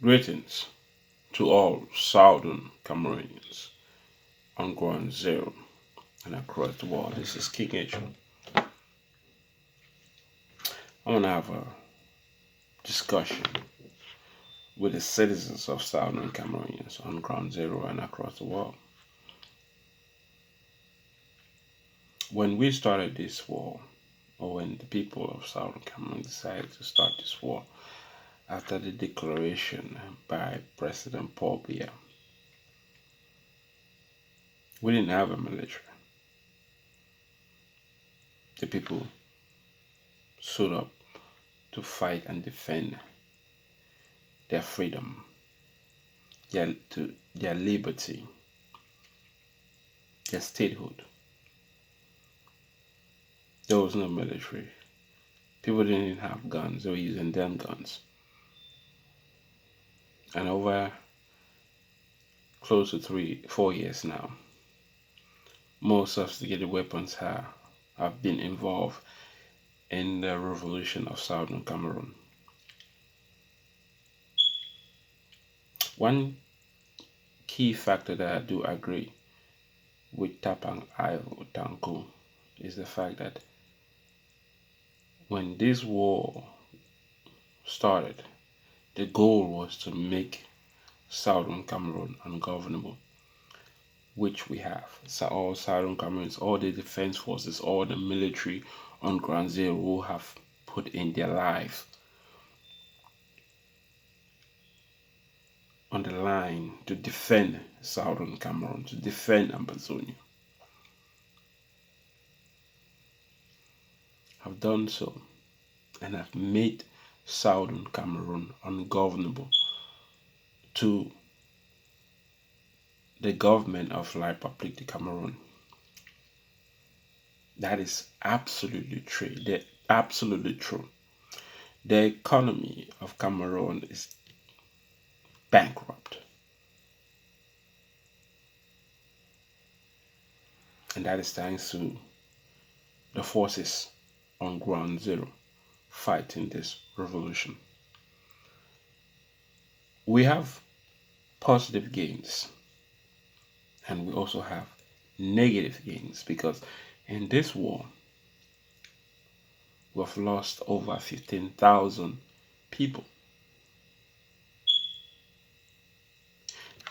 Greetings to all Southern Cameroonians on ground zero and across the world. This is King H. I want to have a discussion with the citizens of Southern Cameroonians on ground zero and across the world. When we started this war, or when the people of Southern Cameroon decided to start this war, after the declaration by President Paul Biya, we didn't have a military. The people stood up to fight and defend their freedom, their liberty, their statehood. There was no military. People didn't have guns, they were using them guns. And over close to 4 years now, more sophisticated weapons have been involved in the revolution of Southern Cameroon. One key factor that I do agree with Tapang Ivo Tanku is the fact that when this war started, the goal was to make Southern Cameroon ungovernable, which we have. So all Southern Cameroons, all the defense forces, all the military on ground zero who have put in their life on the line to defend Southern Cameroon, to defend Ambazonian, have done so and have made Southern Cameroon ungovernable to the government of La République de Cameroon. That is absolutely true. Absolutely true. The economy of Cameroon is bankrupt. And that is thanks to the forces on ground zero fighting this revolution. We have positive gains and we also have negative gains because in this war we've lost over 15,000 people.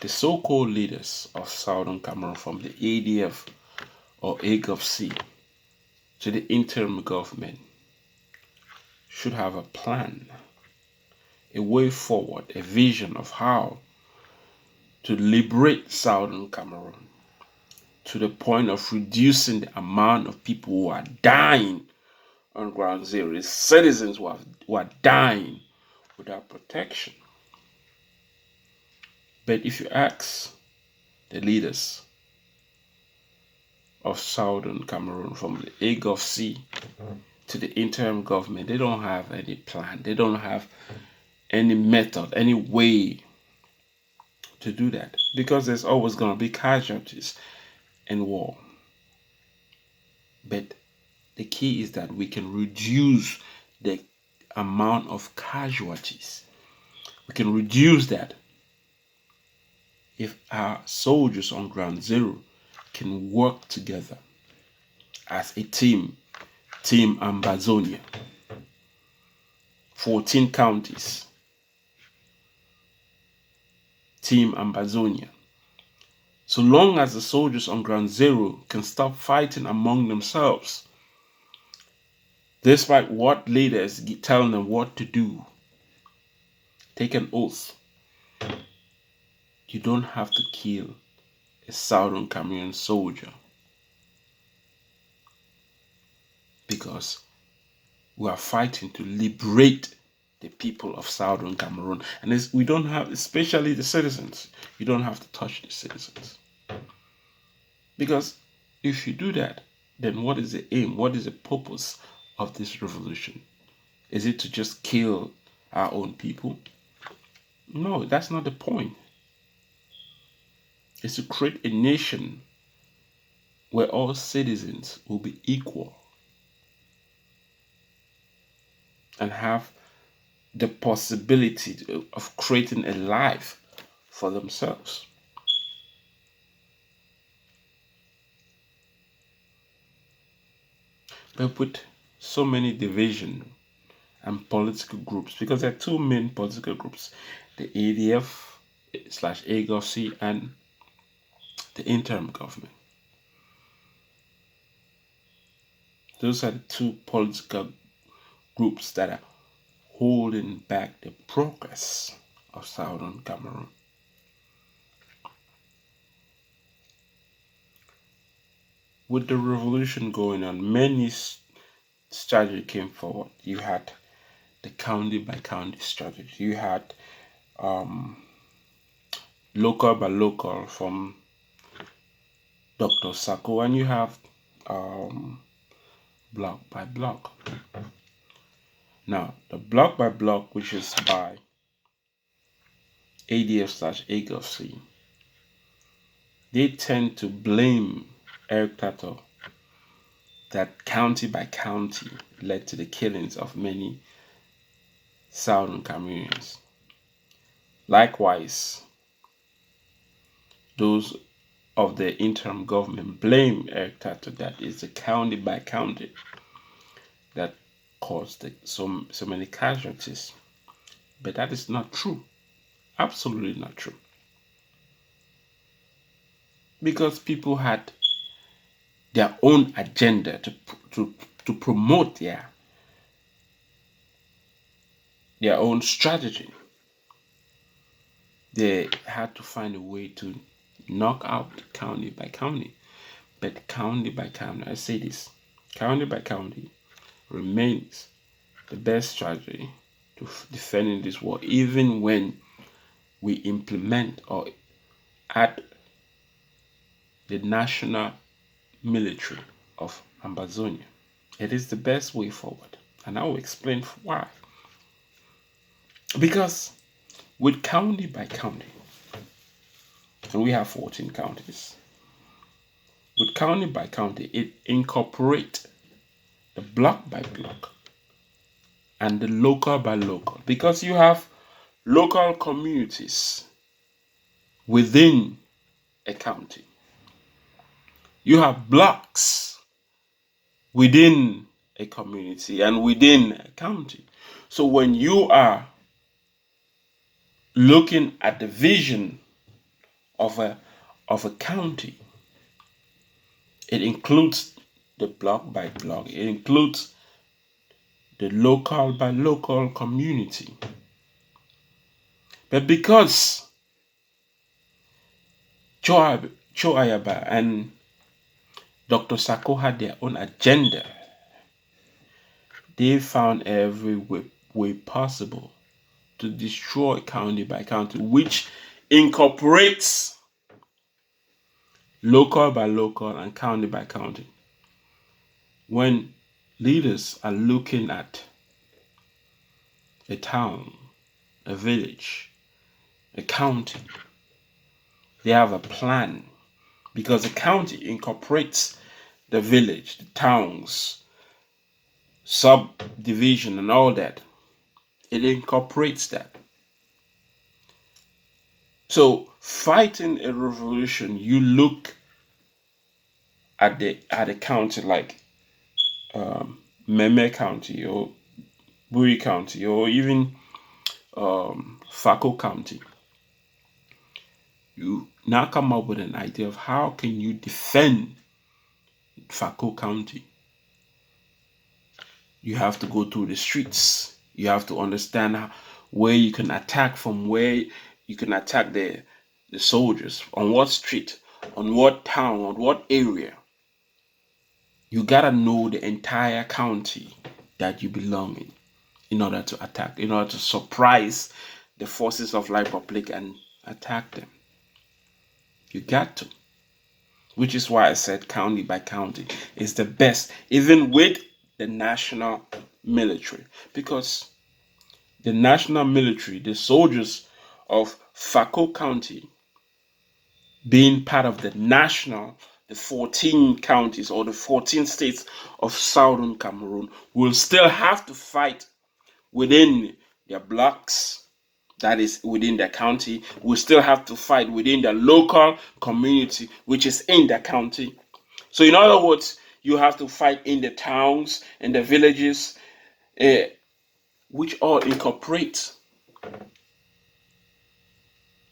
The so-called leaders of Southern Cameroon, from the ADF or AGOF-C to the interim government, should have a plan, a way forward, a vision of how to liberate Southern Cameroon to the point of reducing the amount of people who are dying on ground zero, the citizens who are dying without protection. But if you ask the leaders of Southern Cameroon, from the AGOF-C to the interim government, they don't have any plan. They don't have any method, any way to do that, because there's always going to be casualties in war. But the key is that we can reduce the amount of casualties. We can reduce that if our soldiers on ground zero can work together as a team Ambazonian, 14 counties, Team Ambazonian. So long as the soldiers on ground zero can stop fighting among themselves, despite what leaders telling them what to do, take an oath. You don't have to kill a Southern Cameroon soldier, because we are fighting to liberate the people of Southern Cameroon. And we don't have, especially the citizens, you don't have to touch the citizens. Because if you do that, then what is the aim? What is the purpose of this revolution? Is it to just kill our own people? No, that's not the point. It's to create a nation where all citizens will be equal and have the possibility of creating a life for themselves. But with so many division and political groups, because there are two main political groups, the ADF slash AGOC and the interim government. Those are the two political groups that are holding back the progress of Southern Cameroon. With the revolution going on, many strategy came forward. You had the county by county strategy. You had local by local from Dr. Sako, and you have block by block. Now, the block by block, which is by ADF slash AGOC, they tend to blame Eric Tato that county by county led to the killings of many Southern Cameroonians. Likewise, those of the interim government blame Eric Tato that it's the county by county that caused so many casualties. But that is not true. Absolutely not true. Because people had their own agenda to promote their own strategy. They had to find a way to knock out county by county. But county by county, I say this, county by county remains the best strategy to defending this war, even when we implement or add the national military of Ambazonian. It is the best way forward, and I will explain why. Because with county by county, and we have 14 counties, with county by county, it incorporates the block by block and the local by local, because you have local communities within a county. You have blocks within a community and within a county. So when you are looking at the vision of a county, it includes the block by block. It includes the local by local community. But because Joe Ayaba and Dr. Sako had their own agenda, they found every way possible to destroy county by county, which incorporates local by local and county by county. When leaders are looking at a town, a village, a county, they have a plan, because the county incorporates the village, the towns, subdivision, and all that. It incorporates that. So fighting a revolution, you look at the county like Meme County or Buri County or even Fako County. You now come up with an idea of how can you defend Fako County. You have to go through the streets. You have to understand where you can attack, from where you can attack the soldiers, on what street, on what town, on what area. You gotta know the entire county that you belong in order to attack, in order to surprise the forces of Life Republic and attack them. You got to. Which is why I said county by county is the best, even with the national military. Because the national military, the soldiers of Fako County, being part of the 14 counties or the 14 states of Southern Cameroon, will still have to fight within their blocks, that is within the county, will still have to fight within the local community, which is in the county. So, in other words, you have to fight in the towns and the villages, which all incorporate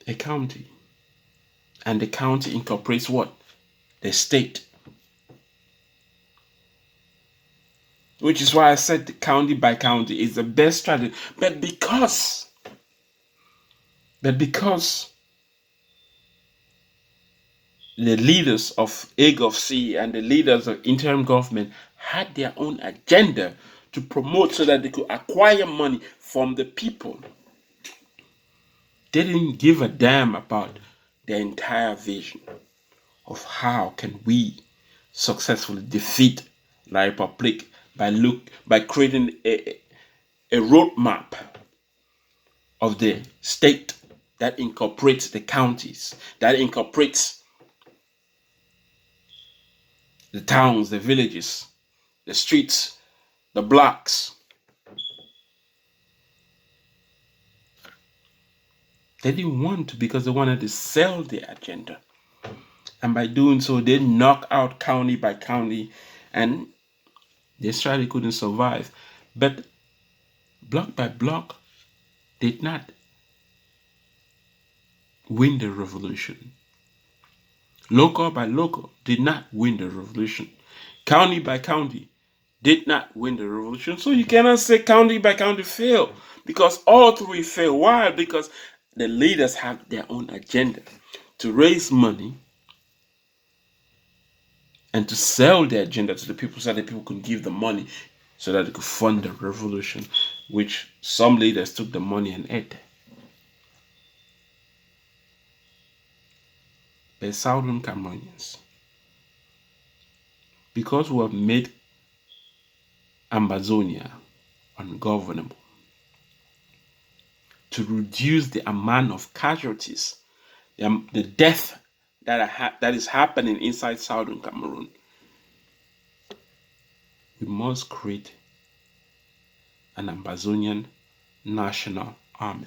a county. And the county incorporates what? The state. Which is why I said the county by county is the best strategy. But because the leaders of AGOF-C and the leaders of interim government had their own agenda to promote so that they could acquire money from the people, they didn't give a damn about the entire vision of how can we successfully defeat La Republique by creating a roadmap of the state that incorporates the counties, that incorporates the towns, the villages, the streets, the blocks. They didn't want to because they wanted to sell their agenda. And by doing so, they knock out county by county, and their strategy couldn't survive. But block by block did not win the revolution. Local by local did not win the revolution. County by county did not win the revolution. So you cannot say county by county failed, because all three failed. Why? Because the leaders have their own agenda to raise money and to sell their agenda to the people so that the people could give the money so that they could fund the revolution, which some leaders took the money and ate. The Southern Cameroonians, because we have made Ambazonia ungovernable, to reduce the amount of casualties, the death that is happening inside Southern Cameroon, we must create an Ambazonian national army.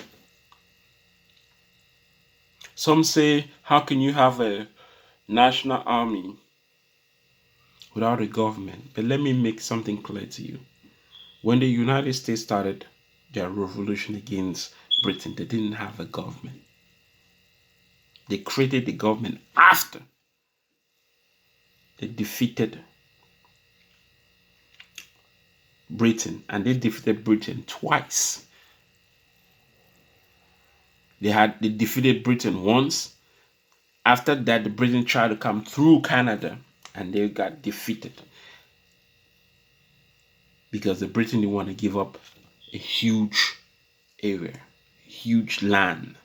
Some say, how can you have a national army without a government? But let me make something clear to you. When the United States started their revolution against Britain, they didn't have a government. They created the government after they defeated Britain, and they defeated Britain twice. They defeated Britain once. After that, the Britain tried to come through Canada, and they got defeated because the Britain didn't want to give up a huge area, huge land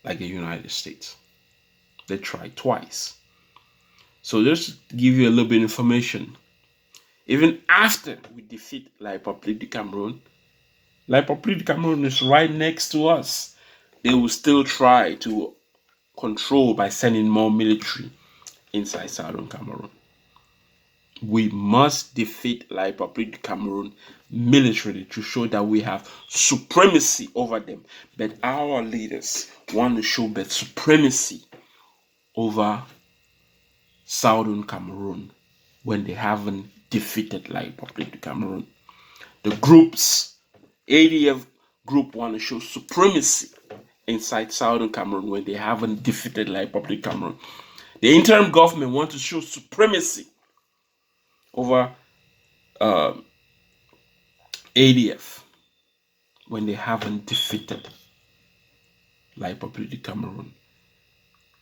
like the United States. They tried twice. So just to give you a little bit of information, even after we defeat La Republique du Cameroon, La Republique du Cameroon is right next to us. They will still try to control by sending more military inside Southern Cameroon. We must defeat La Republique du Cameroon militarily to show that we have supremacy over them. But our leaders want to show that supremacy over Southern Cameroon when they haven't defeated La Republique du Cameroon. The groups, ADF group, want to show supremacy inside Southern Cameroon when they haven't defeated La Republique du Cameroon. The interim government want to show supremacy over ADF when they haven't defeated La Republique du Cameroon.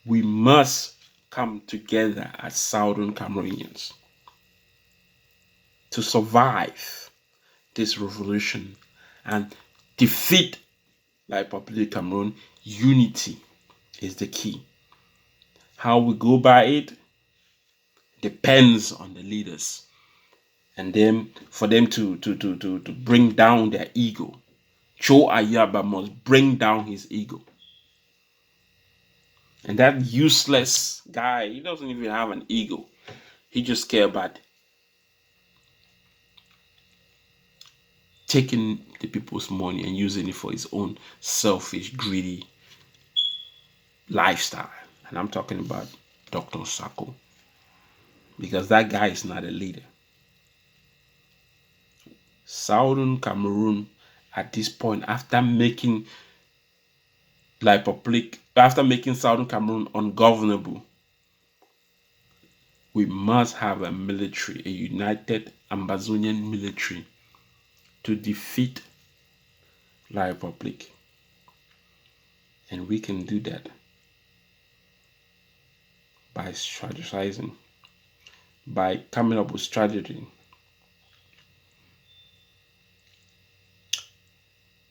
We must come together as Southern Cameroonians to survive this revolution and defeat La Republique du Cameroon. Unity is the key. How we go by it depends on the leaders, and then for them to bring down their ego. Cho Ayaba must bring down his ego. And that useless guy, he doesn't even have an ego. He just cares about taking the people's money and using it for his own selfish, greedy lifestyle. And I'm talking about Dr. Sako, because that guy is not a leader. Southern Cameroon at this point, after making Southern Cameroon ungovernable, we must have a military, a united Ambazonian military to defeat La Republic. And we can do that by strategizing, by coming up with strategy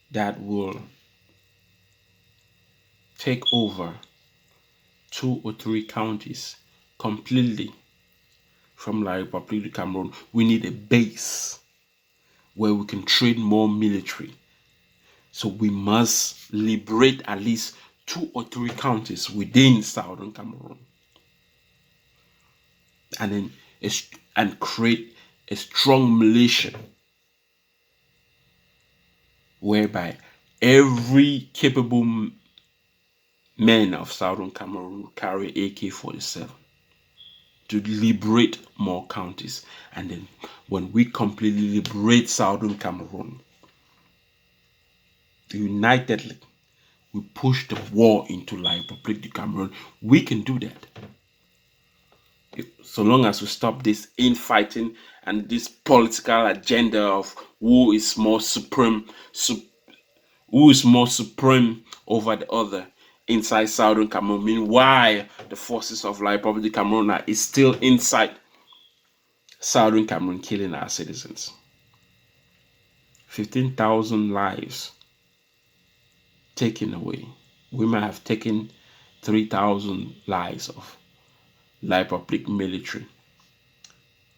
that will take over 2 or 3 counties completely from La Republic to Cameroon. We need a base where we can train more military. So we must liberate at least 2 or 3 counties within Southern Cameroon, and then create a strong militia whereby every capable man of Southern Cameroon will carry AK-47 to liberate more counties. And then when we completely liberate Southern Cameroon, unitedly, we push the war into La Republic du Cameroon. We can do that. So long as we stop this infighting and this political agenda of who is more supreme over the other inside Southern Cameroon. Meanwhile, the forces of La Republic of Cameroon is still inside Southern Cameroon, killing our citizens. 15,000 lives taken away. We might have taken 3,000 lives of La Republic military,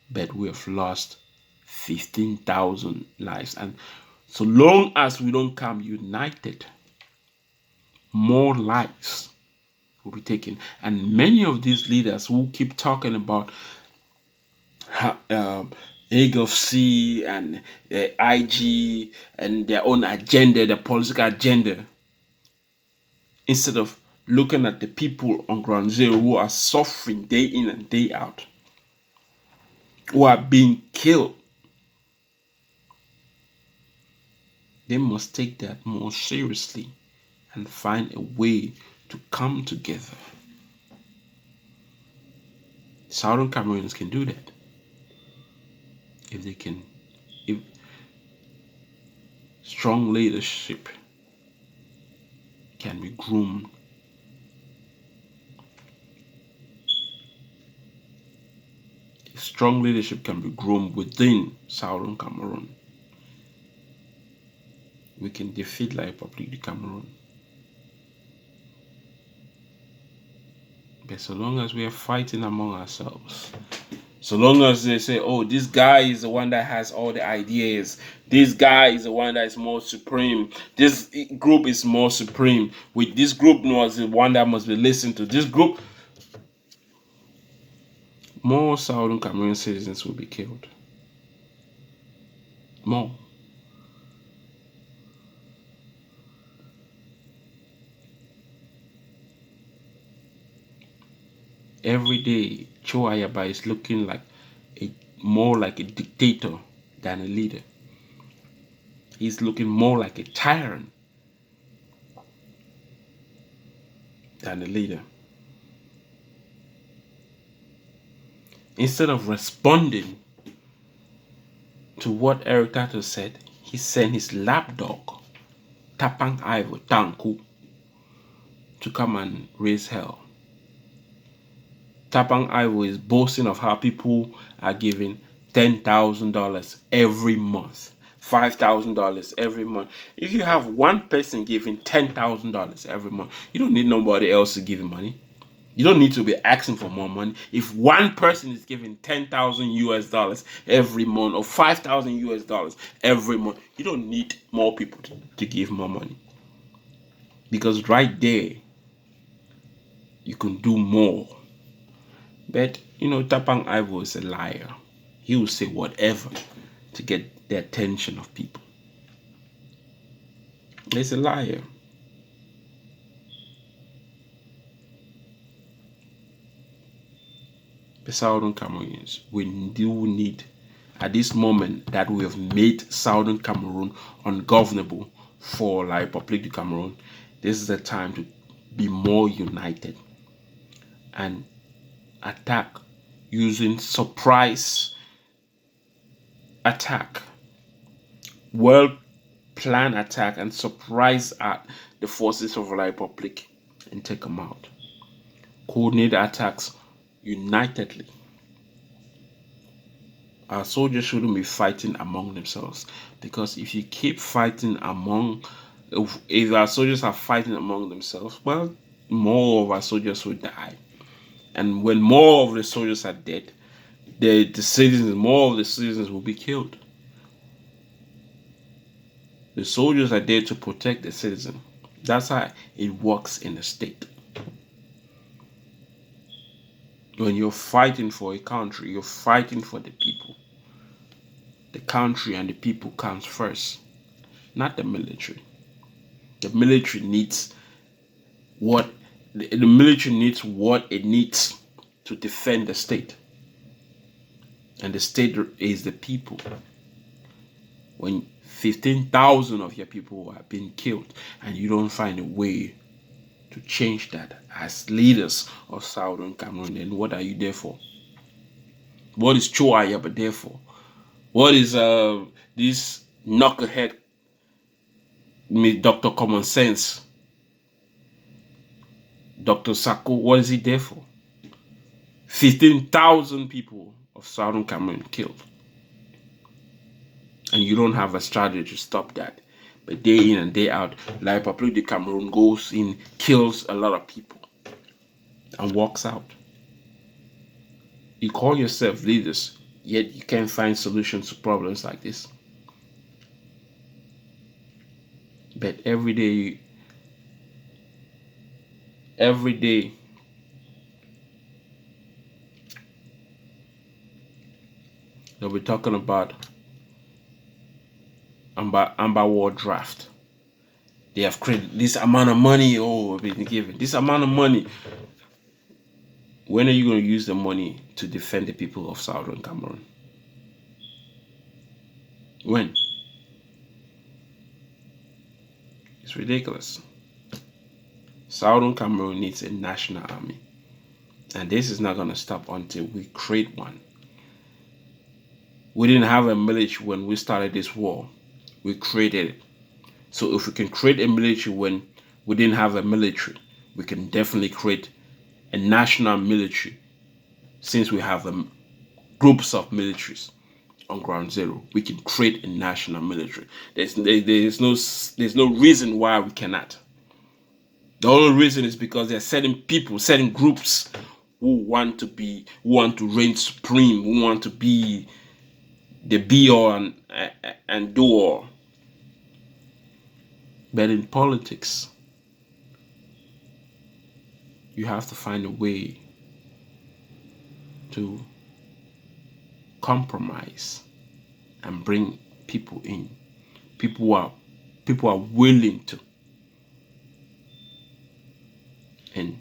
but we have lost 15,000 lives. And so long as we don't come united, more lives will be taken. And many of these leaders who keep talking about ADF and IG and their own agenda, the political agenda, instead of looking at the people on ground zero who are suffering day in and day out, who are being killed, they must take that more seriously and find a way to come together. Southern Cameroonians can do that if strong leadership can be groomed. If strong leadership can be groomed within Southern Cameroon, we can defeat La Republic du Cameroon. But so long as we are fighting among ourselves, so long as they say, oh, this guy is the one that has all the ideas, this guy is the one that is more supreme, this group is more supreme, with this group was the one that must be listened to, this group, more Southern Cameroon citizens will be killed. More. Every day, Cho Ayaba is looking more like a dictator than a leader. He's looking more like a tyrant than a leader. Instead of responding to what Eric Tato said, he sent his lapdog, Tapang Ivo Tanku, to come and raise hell. Tapang Ivo is boasting of how people are giving $10,000 every month, $5,000 every month. If you have one person giving $10,000 every month, you don't need nobody else to give you money. You don't need to be asking for more money. If one person is giving $10,000 every month or $5,000 every month, you don't need more people to give more money. Because right there, you can do more. But, Tapang Ivo is a liar. He will say whatever to get the attention of people. He's a liar. The Southern Cameroonians, we do need, at this moment that we have made Southern Cameroon ungovernable for La République du Cameroon, this is the time to be more united and attack using surprise attack, well planned attack, and surprise at the forces of La République and take them out. Coordinate attacks unitedly. Our soldiers shouldn't be fighting among themselves, because if you keep fighting if our soldiers are fighting among themselves, well, more of our soldiers will die. And when more of the soldiers are dead, more of the citizens will be killed. The soldiers are there to protect the citizen. That's how it works in a state. When you're fighting for a country, you're fighting for the people. The country and the people comes first, not the military. The military needs what the military needs what it needs to defend the state. And the state is the people. When 15,000 of your people are being killed and you don't find a way to change that as leaders of Southern Cameroon, then what are you there for? What is Choayaba there for? What is this knucklehead, Dr. Common Sense, Dr. Sako, what is he there for? 15,000 people of Southern Cameroon killed. And you don't have a strategy to stop that. But day in and day out, La République du Cameroon goes in, kills a lot of people, and walks out. You call yourself leaders, yet you can't find solutions to problems like this. But every day, they'll be talking about Amber War draft. They have created this amount of money. Oh, been given this amount of money. When are you going to use the money to defend the people of Southern Cameroon? When? It's ridiculous. Southern Cameroon needs a national army. And this is not going to stop until we create one. We didn't have a military when we started this war. We created it. So if we can create a military when we didn't have a military, we can definitely create a national military. Since we have groups of militaries on ground zero, we can create a national military. There's no reason why we cannot. The only reason is because there are certain people, certain groups who want to reign supreme, who want to be the be all and do all. But in politics, you have to find a way to compromise and bring people in. People are willing to. And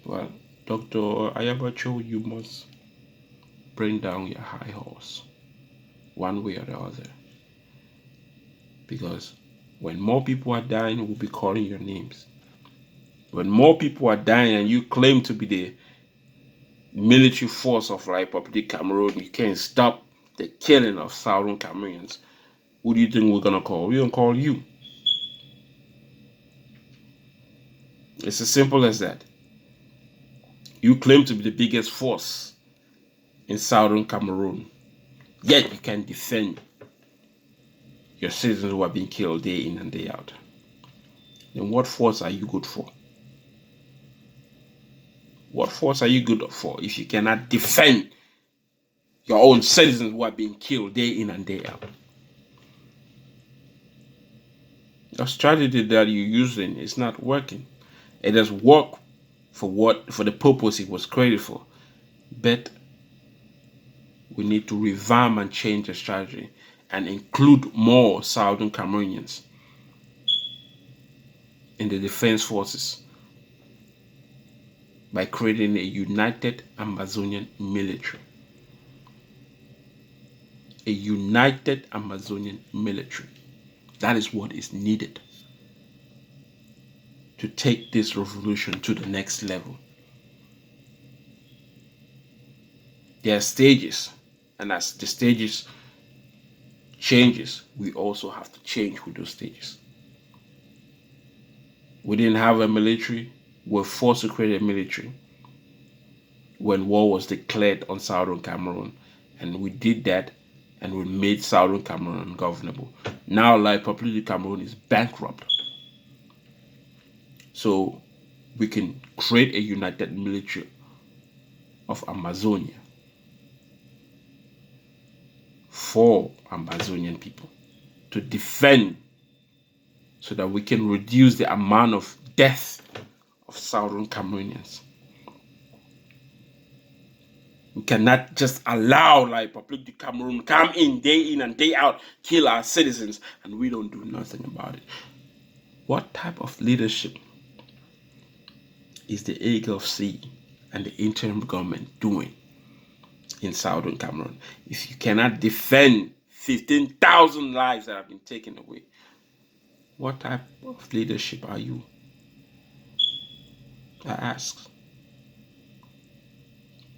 well, Dr. Ayabacho, you must bring down your high horse, one way or the other. Because when more people are dying, we'll be calling your names. When more people are dying and you claim to be the military force of La République Cameroon, you can't stop the killing of Southern Cameroonians. Who do you think we're gonna call? We're gonna call you. It's as simple as that. You claim to be the biggest force in Southern Cameroon, yet you can defend your citizens who are being killed day in and day out. Then what force are you good for? What force are you good for if you cannot defend your own citizens who are being killed day in and day out? The strategy that you're using is not working. It has worked for the purpose it was created for. But we need to revamp and change the strategy and include more Southern Cameroonians in the defense forces by creating a united Ambazonian military. A united Ambazonian military. That is what is needed to take this revolution to the next level. There are stages, and as the stages changes, we also have to change with those stages. We didn't have a military. We were forced to create a military when war was declared on Southern Cameroon, and we did that, and we made Southern Cameroon ungovernable. Now, like Republic of Cameroon is bankrupt, so we can create a united military of Ambazonia for Ambazonian people to defend, so that we can reduce the amount of death of Southern Cameroonians. We cannot just allow like Republic of Cameroon come in and day out, kill our citizens, and we don't do nothing about it. What type of leadership is the ADF and the interim government doing in Southern Cameroon? If you cannot defend 15,000 lives that have been taken away, what type of leadership are you? I ask.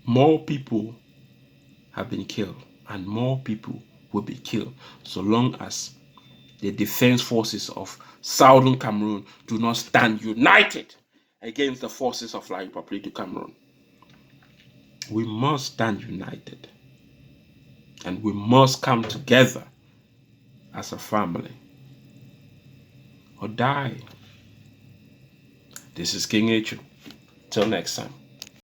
More people have been killed, and more people will be killed so long as the defense forces of Southern Cameroon do not stand united against the forces of the Republic of Cameroon. We must stand united, and we must come together as a family or die. This is King H. Till next time.